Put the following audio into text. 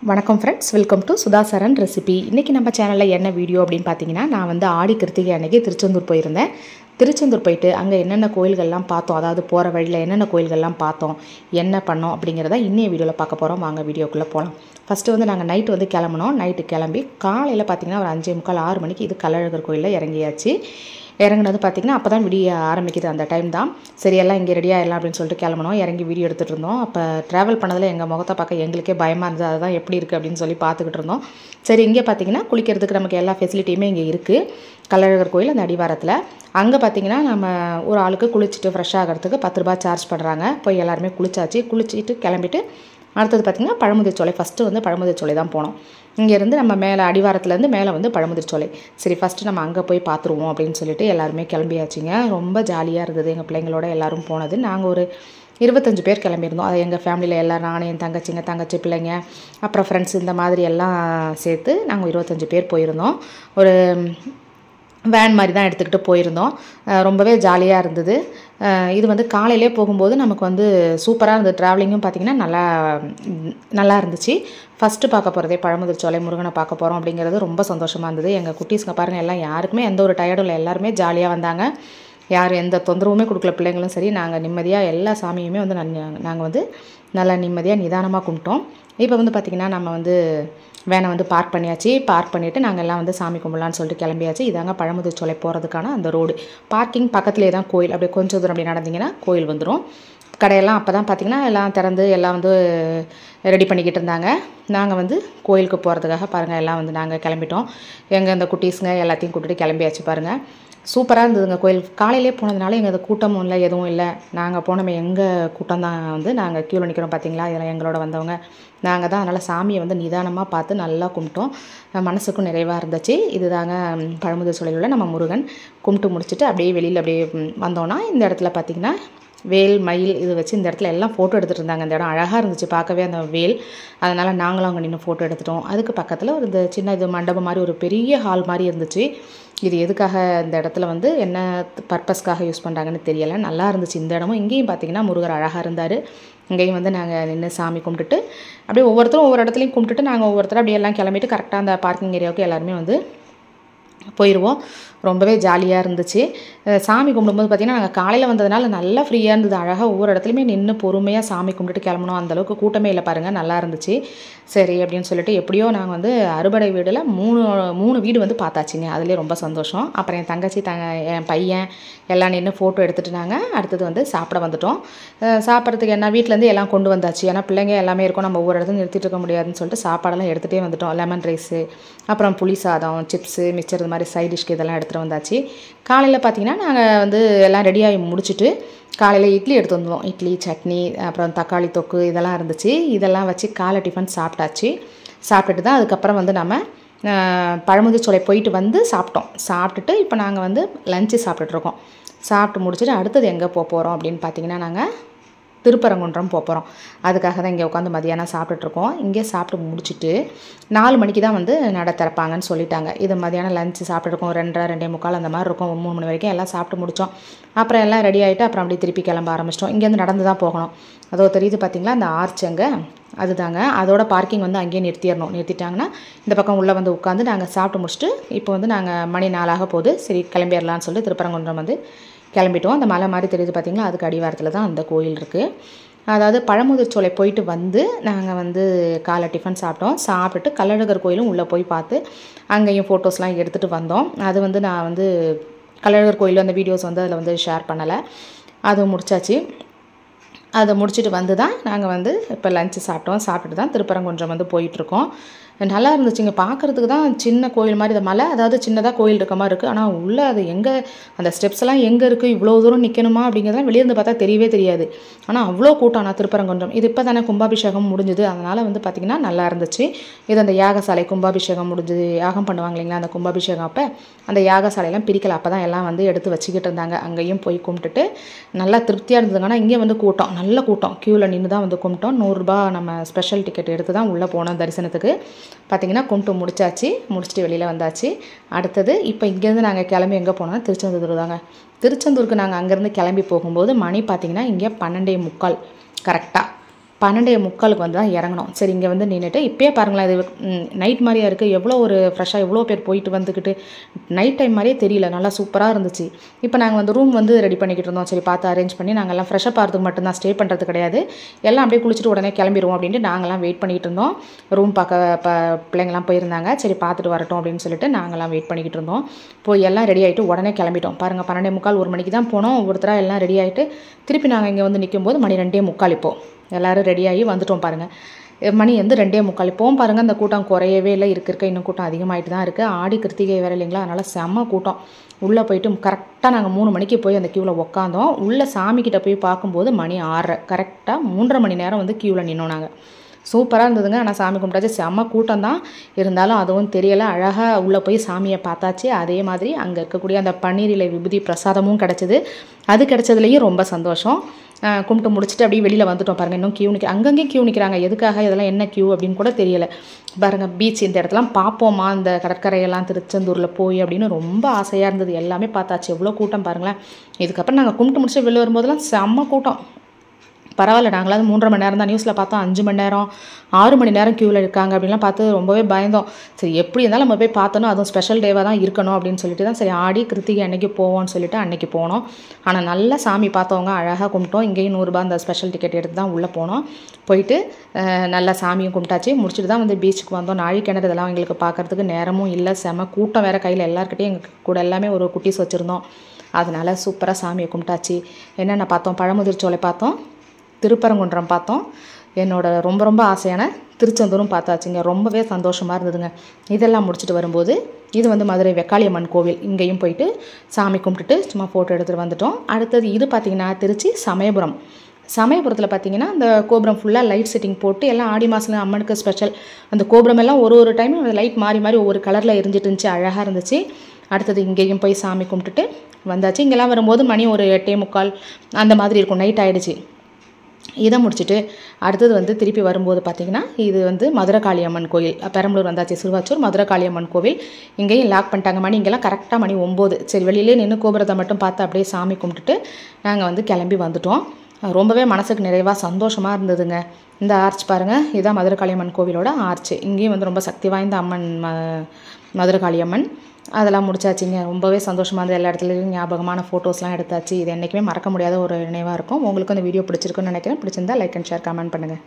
வணக்கம் friends, welcome to Sudha Charan recipe. இன்றைக்கி நம்ம சேனலில் என்ன வீடியோ அப்படின்னு பார்த்தீங்கன்னா, நான் வந்து ஆடி கிருத்திகை அன்றைக்கி திருச்செந்தூர் போயிருந்தேன். திருச்செந்தூர் போயிட்டு அங்கே என்னென்ன கோயில்கள்லாம் பார்த்தோம், அதாவது போகிற வழியில் என்னென்ன கோயில்கள்லாம் பார்த்தோம், என்ன பண்ணோம் அப்படிங்கிறத இன்னைய வீடியோவில் பார்க்க போகிறோம். வாங்க வீடியோக்குள்ளே போகலாம். ஃபஸ்ட்டு வந்து நாங்கள் நைட்டு வந்து கிளம்பினோம். நைட்டு கிளம்பி காலையில் பார்த்திங்கன்னா ஒரு 5:45 6 மணிக்கு இது கள்ளழகர் கோயிலில் இறங்கியாச்சு. இறங்குனது பார்த்திங்கன்னா அப்போ தான் விடிய ஆரம்பிக்குது. அந்த டைம் தான் சரி எல்லாம் இங்கே ரெடியாக எல்லாம் அப்படின்னு சொல்லிட்டு கிளம்பணும். இறங்கி வீடியோ எடுத்துகிட்டு இருந்தோம். அப்போ ட்ராவல் பண்ணதில் எங்கள் முகத்தை பார்க்க எங்களுக்கே பயமாக இருந்தது. அதுதான் எப்படி இருக்குது அப்படின்னு சொல்லி பார்த்துக்கிட்டு இருந்தோம். சரி, இங்கே பார்த்திங்கன்னா குளிக்கிறதுக்கு நமக்கு எல்லா ஃபெசிலிட்டியுமே இங்கே இருக்குது. கள்ளழகர் கோயில் அந்த அடிவாரத்தில். அங்கே பார்த்திங்கன்னா நம்ம ஒரு ஆளுக்கு குளிச்சுட்டு ஃப்ரெஷ் ஆகிறதுக்கு 10 ரூபா சார்ஜ் பண்ணுறாங்க. போய் எல்லாருமே குளிச்சுட்டு கிளம்பிட்டு அடுத்தது பார்த்திங்கன்னா பழமுதிர்ச்சோலை. ஃபஸ்ட்டு வந்து பழமுதிர்ச்சோலை தான் போனோம். இங்கேருந்து நம்ம மேலே அடிவாரத்துலேருந்து மேலே வந்து பழமுதிர்ச்சோலை. சரி, ஃபஸ்ட்டு நம்ம அங்கே போய் பார்த்துருவோம் அப்படின்னு சொல்லிட்டு எல்லாருமே கிளம்பியாச்சுங்க. ரொம்ப ஜாலியாக இருந்தது எங்கள் பிள்ளைங்களோட எல்லோரும் போனது. நாங்கள் ஒரு 25 பேர் கிளம்பியிருந்தோம். அது எங்கள் ஃபேமிலியில் எல்லோரும், நானும் என் தங்கச்சி பிள்ளைங்க, அப்புறம் ஃப்ரெண்ட்ஸ், இந்த மாதிரி எல்லாம் சேர்த்து நாங்கள் 25 பேர் போயிருந்தோம். ஒரு வேன் மாதிரி தான் எடுத்துக்கிட்டு போயிருந்தோம். ரொம்பவே ஜாலியாக இருந்தது. இது வந்து காலையிலே போகும்போது நமக்கு வந்து சூப்பராக இருந்தது. ட்ராவலிங்கும் பார்த்திங்கன்னா நல்லா இருந்துச்சு. ஃபஸ்ட்டு பார்க்க போகிறதே பழமுதிர்ச்சோலை முருகனை பார்க்க போகிறோம் அப்படிங்கிறது ரொம்ப சந்தோஷமாக இருந்தது. எங்கள் குட்டீஸுங்க பாருங்கள், எல்லாம் யாருக்குமே எந்த ஒரு டயர்டும் இல்லை. எல்லாருமே ஜாலியாக வந்தாங்க. யாரும் எந்த தொந்தரவுமே கொடுக்கல. பிள்ளைங்களும் சரி, நாங்கள் நிம்மதியாக எல்லா சாமியுமே வந்து நாங்கள் வந்து நல்லா நிம்மதியாக நிதானமாக கும்பிட்டோம். இப்போ வந்து பார்த்திங்கன்னா நம்ம வந்து வேனை வந்து பார்க் பண்ணியாச்சு. பார்க் பண்ணிவிட்டு நாங்கள் எல்லாம் வந்து சாமி கும்பிடலான்னு சொல்லிட்டு கிளம்பியாச்சு. இதாங்க பழமுதிர்ச்சோலை போகிறதுக்கான அந்த ரோடு. பார்க்கிங் பக்கத்துலேயே தான் கோயில். அப்படியே கொஞ்சம் தூரம் அப்படி நடந்தீங்கன்னா கோயில் வந்துடும். கடையெல்லாம் அப்போ தான் பார்த்திங்கன்னா எல்லாம் திறந்து எல்லாம் வந்து ரெடி பண்ணிக்கிட்டு இருந்தாங்க. நாங்கள் வந்து கோயிலுக்கு போகிறதுக்காக பாருங்கள் எல்லாம் வந்து நாங்கள் கிளம்பிட்டோம். எங்கள் இந்த குட்டீஸுங்க எல்லாத்தையும் கூட்டிகிட்டு கிளம்பியாச்சு பாருங்கள். சூப்பராக இருந்ததுங்க கோயில். காலையிலே போனதுனால எங்கள் அது கூட்டமும் இல்லை, எதுவும் இல்லை. நாங்கள் போனோமே எங்கள் கூட்டம் தான் வந்து நாங்கள் க்யூவில் நிற்கிறோம் பார்த்திங்களா. இதெல்லாம் எங்களோட வந்தவங்க நாங்கள் தான். அதனால் சாமியை வந்து நிதானமாக பார்த்து நல்லா கும்பிட்டோம். மனசுக்கும் நிறைவாக இருந்துச்சு. இதுதாங்க பழமுதிர்ச்சோலையில் உள்ள நம்ம முருகன். கும்பிட்டு முடிச்சுட்டு அப்படியே வெளியில் அப்படியே வந்தோன்னா இந்த இடத்துல பார்த்திங்கன்னா வேல் மயில் இது வச்சு இந்த இடத்துல எல்லாம் ஃபோட்டோ எடுத்துகிட்டு இருந்தாங்க. இந்த இடம் அழகாக இருந்துச்சு பார்க்கவே, அந்த வேல். அதனால் நாங்களும் அங்கே நின்று ஃபோட்டோ எடுத்துட்டோம். அதுக்கு பக்கத்தில் ஒரு இந்த சின்ன இது மண்டபம் மாதிரி ஒரு பெரிய ஹால் மாதிரி இருந்துச்சு. இது எதுக்காக இந்த இடத்துல வந்து என்ன பர்பஸ்க்காக யூஸ் பண்ணுறாங்கன்னு தெரியலை. நல்லா இருந்துச்சு இந்த இடமும். இங்கேயும் பார்த்திங்கன்னா முருகர் அழகாக இருந்தார். இங்கேயும் வந்து நாங்கள் நின்று சாமி கும்பிட்டுட்டு அப்படியே ஒவ்வொருத்தரும் ஒவ்வொரு இடத்துலையும் கும்பிட்டுட்டு நாங்கள் ஒவ்வொருத்தரும் அப்படியே எல்லாம் கிளம்பிட்டு கரெக்டாக அந்த பார்க்கிங் ஏரியாவுக்கு எல்லாருமே வந்து போயிடுவோம். ரொம்பவே ஜாலியாக இருந்துச்சு. சாமி கும்பிடும்போது பார்த்திங்கன்னா நாங்கள் காலையில் வந்ததுனால நல்லா ஃப்ரீயாக இருந்தது. அழகாக ஒவ்வொரு இடத்துலையுமே நின்று பொறுமையாக சாமி கும்பிட்டுட்டு கிளம்பணும். அந்தளவுக்கு கூட்டமே இல்லை பாருங்கள், நல்லா இருந்துச்சு. சரி அப்படின்னு சொல்லிட்டு எப்படியோ நாங்கள் வந்து அறுபடை வீடில் 3 வீடு வந்து பார்த்தாச்சுங்க. அதுலேயே ரொம்ப சந்தோஷம். அப்புறம் என் தங்கச்சி என் பையன் எல்லாம் நின்று ஃபோட்டோ எடுத்துகிட்டு நாங்கள் அடுத்தது வந்து சாப்பிட வந்துட்டோம். சாப்பிட்றதுக்கு என்ன வீட்டிலேருந்து எல்லாம் கொண்டு வந்தாச்சு. ஏன்னா பிள்ளைங்க எல்லாமே இருக்கும், நம்ம ஒவ்வொரு இடத்துல நிறுத்திட்டு இருக்க முடியாதுன்னு சொல்லிட்டு சாப்பாடெல்லாம் எடுத்துகிட்டே வந்துட்டோம். லெமன் ரைஸு, அப்புறம் புளி சாதம், சிப்ஸு, மிச்சர், இது மாதிரி சைட் டிஷ்க்கு இதெல்லாம் எடுத்துகிட்டு வந்தாச்சு. காலையில் பார்த்திங்கன்னா நாங்கள் வந்து எல்லாம் ரெடியாகி முடிச்சுட்டு காலையில் இட்லி எடுத்து வந்தோம். இட்லி, சட்னி, அப்புறம் தக்காளி தொக்கு இதெல்லாம் இருந்துச்சு. இதெல்லாம் வச்சு காலை டிஃபன் சாப்பிட்டாச்சு. சாப்பிட்டுட்டு தான் அதுக்கப்புறம் வந்து நம்ம பழமுதிர்ச்சோலை போயிட்டு வந்து சாப்பிட்டுட்டு இப்போ நாங்கள் வந்து லஞ்சு சாப்பிட்டுட்ருக்கோம். சாப்பிட்டு முடிச்சுட்டு அடுத்தது எங்கே போகிறோம் அப்படின்னு பார்த்திங்கன்னா நாங்கள் திருப்பரங்குன்றம் போகிறோம். அதுக்காக தான் இங்கே உட்காந்து மதியானம் சாப்பிட்டுட்ருக்கோம். இங்கே சாப்பிட்டு முடிச்சுட்டு 4 மணிக்கு தான் வந்து நட திறப்பாங்கன்னு சொல்லிட்டாங்க. இது மதியானம் லஞ்சு சாப்பிட்டுருக்கோம். 2:30 2:45 அந்த மாதிரி இருக்கும். 3 மணி வரைக்கும் எல்லாம் சாப்பிட்டு முடித்தோம். அப்புறம் எல்லாம் ரெடி ஆகிட்டு அப்புறம் அப்படியே திருப்பி கிளம்ப ஆரம்பிச்சிட்டோம். இங்கேருந்து நடந்து தான் போகணும். அதோ தெரியுது பார்த்திங்களா அந்த ஆர்ச் அங்கே, அதுதாங்க. அதோட பார்க்கிங் வந்து அங்கேயே நிறுத்திட்டாங்கன்னா இந்த பக்கம் உள்ளே வந்து உட்காந்து நாங்கள் சாப்பிட்டு முடிச்சுட்டு இப்போ வந்து நாங்கள் மணி 4 போகுது. சரி கிளம்பிடலான்னு சொல்லிட்டு திருப்பரங்குன்றம் வந்து கிளம்பிட்டோம். அந்த மலை மாதிரி தெரியுது பார்த்திங்களா, அதுக்கு அடிவாரத்தில் தான் அந்த கோயில் இருக்குது. அதாவது பழமுதிர்ச்சோலை போயிட்டு வந்து நாங்கள் வந்து காலை டிஃபன் சாப்பிட்டுட்டு கள்ளழகர் கோயிலும் உள்ளே போய் பார்த்து அங்கேயும் ஃபோட்டோஸ்லாம் எடுத்துகிட்டு வந்தோம். அது வந்து நான் வந்து கள்ளழகர் கோயில் அந்த வீடியோஸ் வந்து அதில் வந்து ஷேர் பண்ணலை. அது முடிச்சாச்சு. அதை முடிச்சுட்டு வந்து தான் நாங்கள் வந்து இப்போ லஞ்சு சாப்பிட்டுட்டு தான் திருப்பரங்குன்றம் வந்து போயிட்டுருக்கோம். நல்லா இருந்துச்சுங்க. பார்க்குறதுக்கு தான் சின்ன கோயில் மாதிரி இந்த மலை, அதாவது சின்னதாக கோயில் இருக்க மாதிரி இருக்குது. ஆனால் உள்ளே அது எங்கே அந்த ஸ்டெப்ஸ் எல்லாம் எங்கே இருக்குது, இவ்வளோ தூரம் நிற்கணுமா அப்படிங்கிறதுலாம் வெளியிருந்து பார்த்தா தெரியவே தெரியாது. ஆனால் அவ்வளோ கூட்டம். நான் திருப்பரங்குன்றம் இது இப்போ தானே கும்பாபிஷேகம் முடிஞ்சுது. அதனால் வந்து பார்த்திங்கன்னா நல்லா இருந்துச்சு. இது அந்த யாகசாலை கும்பாபிஷேகம் முடிஞ்சுது, யாகம் பண்ணுவாங்க இல்லைங்களா, அந்த கும்பாபிஷேகம் அப்போ அந்த யாகசாலையெல்லாம் பிரிக்கலை. அப்போ தான் எல்லாம் வந்து எடுத்து வச்சுக்கிட்டு இருந்தாங்க. அங்கேயும் போய் கும்பிட்டுட்டு நல்லா திருப்தியாக இருந்ததுங்க. ஆனால் இங்கே வந்து கூட்டம், நல்ல கூட்டம். க்யூவில் நின்று தான் வந்து கும்பிட்டோம். 100 ரூபா நம்ம ஸ்பெஷல் டிக்கெட் எடுத்து தான் உள்ளே போனோம் தரிசனத்துக்கு. பார்த்திங்கன்னா கும்பிட்டு முடிச்சுட்டு வெளியில் வந்தாச்சு. அடுத்தது இப்போ இங்கேருந்து நாங்கள் கிளம்பி எங்கே போனோம்னா திருச்செந்தூர் தாங்க. திருச்செந்தூருக்கு நாங்கள் அங்கேருந்து கிளம்பி போகும்போது மணி பார்த்திங்கன்னா இங்கே 12:45 கரெக்டாக. 12:45 வந்து தான் இறங்கணும். சரி இங்கே வந்து நின்றுட்டு இப்போயே பாருங்களேன், இது நைட் மாதிரியா இருக்குது. எவ்வளோ ஒரு ஃப்ரெஷ்ஷாக எவ்வளோ பேர் போயிட்டு வந்துக்கிட்டு நைட் டைம் மாதிரியே தெரியல, நல்லா சூப்பராக இருந்துச்சு. இப்போ நாங்கள் வந்து ரூம் வந்து ரெடி பண்ணிக்கிட்டு இருந்தோம். சரி பார்த்து அரேஞ்ச் பண்ணி நாங்கள்லாம் ஃப்ரெஷ்ஷப் ஆகிறதுக்கு மட்டும்தான், ஸ்டே பண்ணுறது கிடையாது. எல்லாம் அப்படியே குளிச்சுட்டு உடனே கிளம்பிடுவோம் அப்படின்ட்டு நாங்கள்லாம் வெயிட் பண்ணிக்கிட்டு இருந்தோம். ரூம் பார்க்க பிள்ளைங்கள்லாம் போயிருந்தாங்க. சரி பார்த்துட்டு வரட்டும் அப்படின்னு சொல்லிட்டு நாங்கள்லாம் வெயிட் பண்ணிக்கிட்டு இருந்தோம். போய் எல்லாம் ரெடி ஆகிட்டு உடனே கிளம்பிட்டோம். பாருங்கள் 12:45 1 மணிக்கு தான் போனோம். ஒவ்வொருத்தராக எல்லாம் ரெடி ஆகிட்டு திருப்பி நாங்கள் இங்கே வந்து நிற்கும்போது மணி 2:45 இப்போது எல்லோரும் ரெடியாகி வந்துட்டோம். பாருங்கள் மணி வந்து 2:45 இப்போவும் பாருங்கள் அந்த கூட்டம் குறையவே இல்லை, இருக்க இன்னும் கூட்டம் அதிகமாகிட்டு தான் இருக்குது. ஆடி கிருத்திகை வேறு இல்லைங்களா, அதனால் செம்ம கூட்டம். உள்ளே போயிட்டு கரெக்டாக நாங்கள் 3 மணிக்கு போய் அந்த க்யூவில் உட்காந்தோம். உள்ளே சாமிக்கிட்ட போய் பார்க்கும்போது மணி 6:30, கரெக்டாக 3.5 மணி நேரம் வந்து க்யூவில் நின்னோம் நாங்கள். சூப்பராக இருந்ததுங்க. ஆனால் சாமி கும்பிட்டாச்சு, செம்ம கூட்டம் தான் இருந்தாலும் அதுவும் தெரியலை. அழகாக உள்ளே போய் சாமியை பார்த்தாச்சு. அதே மாதிரி அங்கே இருக்கக்கூடிய அந்த பன்னீர் இலை விபூதி பிரசாதமும் கிடச்சிது. அது கிடச்சதுலேயும் ரொம்ப சந்தோஷம். கும்பிட்டு முடிச்சுட்டு அப்படியே வெளியில் வந்துட்டோம். பாருங்கள் இன்னும் க்யூ அங்கங்கேயும் க்யூ நிற்கிறாங்க. எதுக்காக இதெல்லாம் என்ன க்யூ அப்படின்னு கூட தெரியலை. பாருங்கள் பீச் இந்த இடத்துலாம் பார்ப்போமா, இந்த கடற்கரையெல்லாம் திருச்செந்தூரில் போய் அப்படின்னு ரொம்ப ஆசையாக இருந்தது. எல்லாமே பார்த்தாச்சு. எவ்வளோ கூட்டம் பாருங்களேன். இதுக்கப்புறம் நாங்கள் கும்பிட்டு முடிச்சு வெளில வரும்போதெல்லாம் செம்ம கூட்டம். பரவாயில்ல, நாங்களாவது 3.5 மணி நேரம் தான், நியூஸில் பார்த்தோம் 5 மணி நேரம் 6 மணி நேரம் க்யூவில் இருக்காங்க அப்படின்லாம் பார்த்து ரொம்பவே பயந்தோம். சரி எப்படி இருந்தாலும் நம்ம போய் பார்த்தோன்னா அதுவும் ஸ்பெஷல் டேவாக தான் இருக்கணும் அப்படின்னு சொல்லிட்டு தான் சரி ஆடி கிருத்திகை அன்னைக்கு போவோம்னு சொல்லிட்டு அன்னைக்கு போனோம். ஆனால் நல்லா சாமி பார்த்தவங்க அழகாக கும்பிட்டோம். இங்கேயும் 100 அந்த ஸ்பெஷல் டிக்கெட் எடுத்து தான் உள்ளே போனோம். போயிட்டு நல்லா சாமியும் கும்பிட்டாச்சு. முடிச்சுட்டு தான் வந்து பீச்சுக்கு வந்தோம். நாழிக்கிணறு இதெல்லாம் எங்களுக்கு பார்க்குறதுக்கு நேரமும் இல்லை, செம கூட்டம் வேறு. கையில் எல்லாருக்கிட்டையும் எங்கள் கூட எல்லாமே ஒரு குட்டீஸ் வச்சுருந்தோம். அதனால் சூப்பராக சாமியை கும்பிட்டாச்சு. என்னென்ன பார்த்தோம், பழமுதிர்ச்சோலை பார்த்தோம், திருப்பரங்குன்றம் பார்த்தோம், என்னோட ரொம்ப ஆசையான திருச்செந்தூரும் பார்த்தாச்சுங்க. ரொம்பவே சந்தோஷமாக இருந்ததுங்க. இதெல்லாம் முடிச்சுட்டு வரும்போது இது வந்து மதுரை வெக்காளியம்மன் கோவில், இங்கேயும் போயிட்டு சாமி கும்பிட்டுட்டு சும்மா ஃபோட்டோ எடுத்துகிட்டு வந்துட்டோம். அடுத்தது இது பார்த்திங்கன்னா திருச்சி சமயபுரம். சமயபுரத்தில் பார்த்திங்கன்னா அந்த கோபுரம் ஃபுல்லாக லைட் செட்டிங் போட்டு எல்லாம் ஆடி மாதம் அம்மனுக்கு ஸ்பெஷல். அந்த கோபுரம் எல்லாம் ஒரு டைமும் அந்த லைட் மாறி ஒவ்வொரு கலரில் எரிஞ்சிட்டு இருந்துச்சு, அழகாக இருந்துச்சு. அடுத்தது இங்கேயும் போய் சாமி கும்பிட்டுட்டு வந்தாச்சு. இங்கெல்லாம் வரும்போது மணி ஒரு 8:45 அந்த மாதிரி இருக்கும், நைட் ஆகிடுச்சு. இதை முடிச்சுட்டு அடுத்தது வந்து திருப்பி வரும்போது பார்த்திங்கன்னா இது வந்து மதுரை காளியம்மன் கோயில், பெரம்பலூர் வந்தாச்சு, சிறுவாச்சூர் மதுரை காளியம்மன் கோவில். இங்கேயும் லாக் பண்ணிட்டாங்க. மணி இங்கெல்லாம் கரெக்டாக மணி 9. சரி வெளியிலே நின்று கோபுரத்தை மட்டும் பார்த்து அப்படியே சாமி கும்பிட்டுட்டு நாங்கள் வந்து கிளம்பி வந்துட்டோம். ரொம்பவே மனசுக்கு நிறைவாக சந்தோஷமாக இருந்ததுங்க. இந்த ஆர்ச் பாருங்கள், இதுதான் மதுரை காளியம்மன் கோவிலோட ஆர்ச். இங்கேயும் வந்து ரொம்ப சக்தி வாய்ந்த அம்மன் மதுரை காளியம்மன். அதெல்லாம் முடிச்சாச்சுங்க. ரொம்பவே சந்தோஷமாக இருந்தது. எல்லா இடத்துலையும் ஞாபகமான ஃபோட்டோஸ்லாம் எடுத்தாச்சு. இது என்றைக்குமே மறக்க முடியாத ஒரு நினைவாக இருக்கும். உங்களுக்கு அந்த வீடியோ பிடிச்சிருக்குன்னு நினைக்கிறேன். பிடிச்சிருந்தா லைக் அண்ட் ஷேர் கமெண்ட் பண்ணுங்கள்.